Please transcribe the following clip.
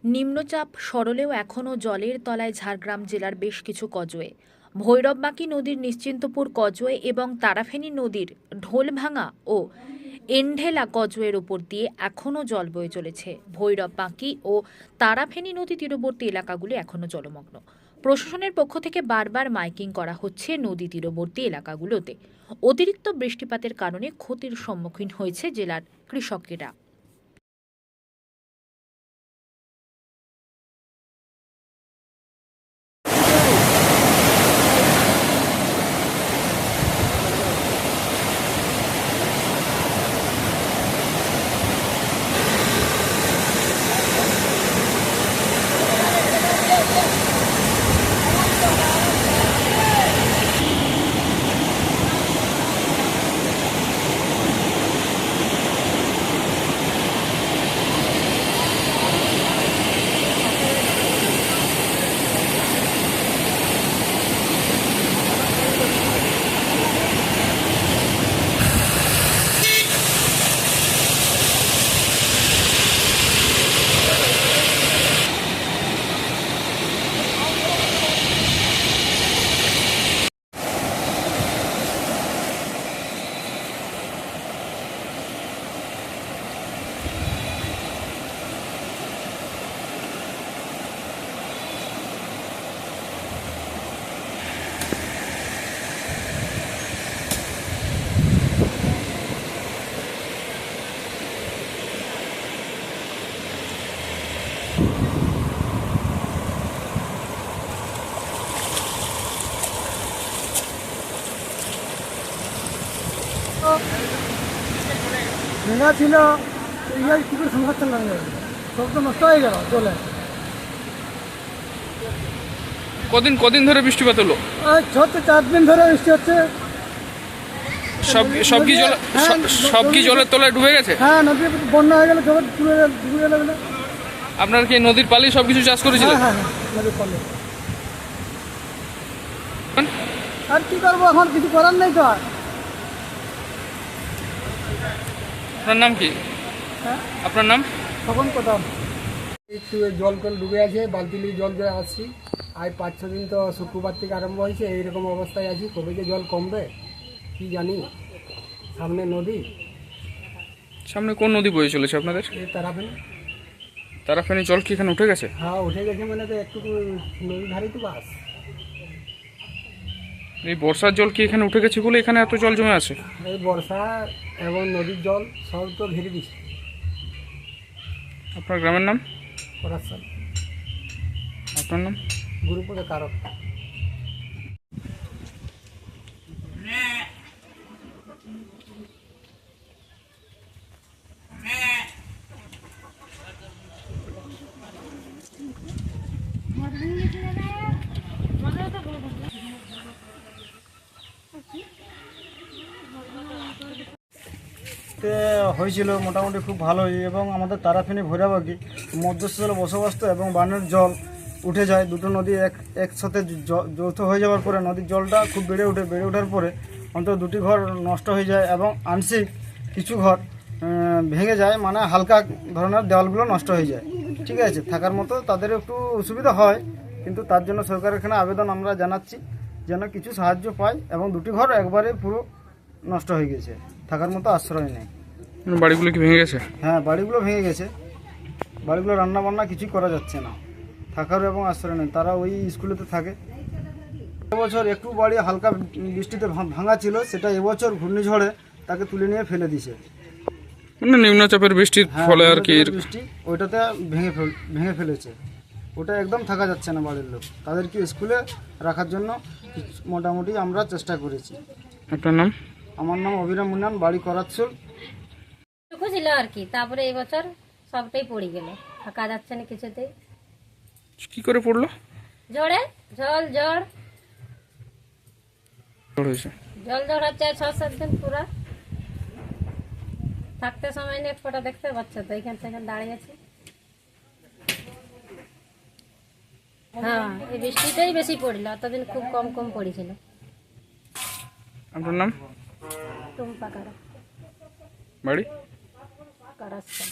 নিম্নচাপ সরলেও এখনও জলের তলায় ঝাড়গ্রাম জেলার বেশ কিছু কজওয়ে। ভৈরববাঁকি নদীর নিশ্চিন্তপুর কজওয়ে এবং তারাফেনী নদীর ঢোলভাঙা ও এন্ঢেলা কজওয়ের ওপর দিয়ে এখনও জল বয়ে চলেছে। ভৈরববাঁকি ও তারাফেনী নদী তীরবর্তী এলাকাগুলি এখনও জলমগ্ন। প্রশাসনের পক্ষ থেকে বারবার মাইকিং করা হচ্ছে নদী তীরবর্তী এলাকাগুলোতে। অতিরিক্ত বৃষ্টিপাতের কারণে ক্ষতির সম্মুখীন হয়েছে জেলার কৃষকেরা। ভেঙা ছিল ইয়ার কি করে সংঘাত লাগবে, সব তো নষ্ট হয়ে গেল জলে। কদিন ধরে বৃষ্টিপাত হলো? আর 4 দিন ধরে বৃষ্টি হচ্ছে। সব কি জলের তলায় ডুবে গেছে? হ্যাঁ, নদী বন্যা হয়ে গেলে জল ডুবে গেল। আপনার কি নদীর পালি সবকিছু চাষ করেছিলেন? হ্যাঁ, নদীর পালে। আর কি করবো, এখন কিছু করার নেই তো। আর আপনার নাম কি? হ্যাঁ, আপনার নাম? তখন কোথাও একটু জল ডুবে আছে, বালতি নিয়ে জল দিয়ে আসছি। আজ 5-6 দিন তো শুক্রবার থেকে আরম্ভ হয়েছে, এইরকম অবস্থায় আছি। কবে যে জল কমবে কি জানি। সামনে নদী, সামনে কোন নদী বয়ে চলেছে আপনাদের? এই তারাফেনী। তারাফেনী জল কি এখানে উঠে গেছে? হ্যাঁ, উঠে গেছে, মানে তো একটু নদী ধারে তো বাস। এই বর্ষার জল কি এখানে উঠে গেছে বলে এখানে এত জল জমে আছে? এই বর্ষা এবং নদীর জল সব তো ঘিরে দিচ্ছে। আপনার গ্রামের নাম? করাচ্ছেন আপনার নাম? গুরুপুরে কারক। হয়েছিল মোটামুটি খুব ভালোই, এবং আমাদের তারাফেনী ভৈরববাঁকি মধ্যস্থলে বসবাস তো, এবং বানের জল উঠে যায়। দুটো নদী একসাথে যৌথ হয়ে যাওয়ার পরে নদীর জলটা খুব বেড়ে ওঠার পরে অন্তত 2টি ঘর নষ্ট হয়ে যায়, এবং আংশিক কিছু ঘর ভেঙে যায়, মানে হালকা ধরনের দেওয়ালগুলো নষ্ট হয়ে যায়। ঠিক আছে, থাকার মতো তাদের একটু অসুবিধা হয়, কিন্তু তার জন্য সরকারের এখানে আবেদন আমরা জানাচ্ছি যেন কিছু সাহায্য পায়। এবং 2টি ঘর একবারে পুরো নষ্ট হয়ে গেছে, থাকার মতো আশ্রয় নেই। বাড়িগুলো কি ভেঙে গেছে? হ্যাঁ, বাড়িগুলো ভেঙে গেছে। বাড়িগুলো রান্না বান্না কিছুই করা যাচ্ছে না, থাকার এবং আশ্রয় নেই। তারা ওই স্কুলেতে থাকে। এবছর একটু বাড়ি হালকা বৃষ্টিতে ভাঙা ছিল, সেটা এবছর ঘূর্ণিঝড়ে তাকে তুলে নিয়ে ফেলে দিছে। মানে নিম্নচাপের বৃষ্টির ফলে আর কি বৃষ্টি ওইটাতে ভেঙে ফেলেছে। ওটা একদম থাকা যাচ্ছে না বাড়ির লোক। তাদেরকে স্কুলে রাখার জন্য মোটামুটি আমরা চেষ্টা করেছি। আপনার নাম? আমার নাম অভিরাম মুন্নান, বাড়ি করাচ্ছল। ছিল আর কি, তারপরে এই বছর সবটাই পড়ে গেল, থাকা যাচ্ছে না কিছুতেই। কি করে পড়লো? জড়ে জল হয়েছে। জল হচ্ছে 6-7 দিন পুরা, থাকতে সময় নেই। ফটো দেখতে পাচ্ছ তো, এখান থেকে দাঁড়িয়েছি। হ্যাঁ, এই বৃষ্টিটাই বেশি পড়লো, এতদিন খুব কম পড়েছিল। আপনার নাম? টুম্পা কারা, বাড়ি? কারাস্তা।